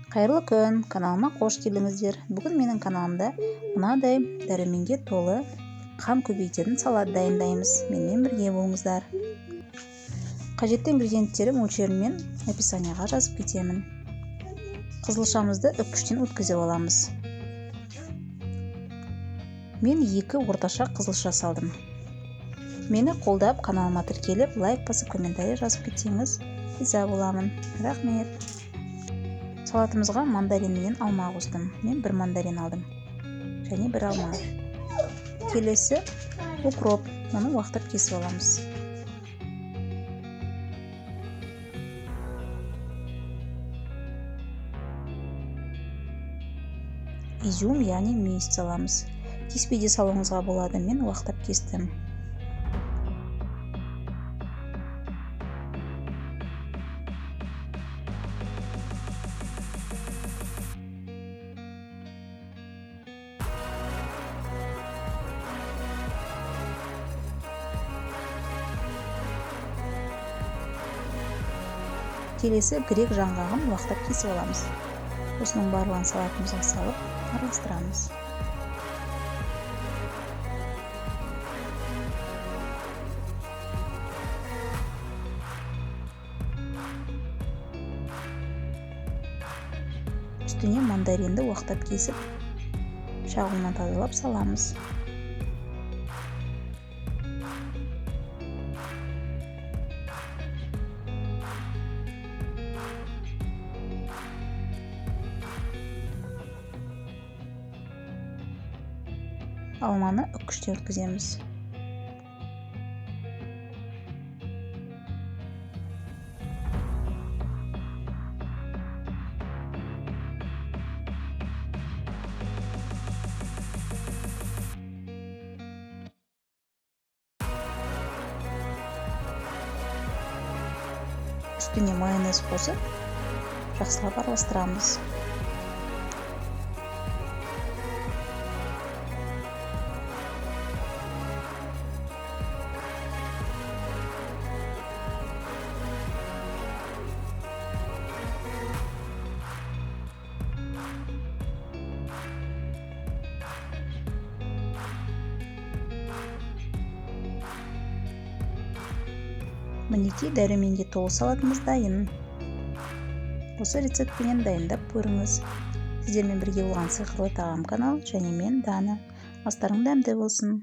Қайырлы күн, каналыма қош келдіңіздер. Бүгін менің каналымда мынадай дәруменге толы қам көбейтетін салат дайындаймыз. Менімен бірге болыңыздар. Қажетті ингредиенттері мөлшерін мен описанияға жазып кетемін. Қызылшамызды үккіштен өткізіп аламыз. Мен 2 орташа қызылша салдым. Мені қолдап каналыма тіркеліп, лайк басып, комментарий жазып кетсеңіз, риза боламын. Рахмет. Салатымызға мандарин мен алма қостым. Мен 1 мандарин алдым және 1 алма. Келесі укроп. Оны уақыттап кесіп аламыз. Изюм, яғни мүйіз саламыз. Кеспеде салуыңызға болады. Мен уақыттап кестім. Келесі грек жаңғағын уақыттап кесіп аламыз. Осының барлығын салатымызға салып, араластырамыз. Үстіне мандаринді уақыттап кесіп, шағылынан тазалап саламыз. Алманы үккіштен өткіземіз. Үстіне майонез қосып, жақсылап араластырамыз. Мінекей дәруменге толы салатымыз дайын. Осы рецептпен дайындап көріңіз. Сіздермен бірге болған сиқырлы тағам канал және мен Дана. Астарың дәмді болсын.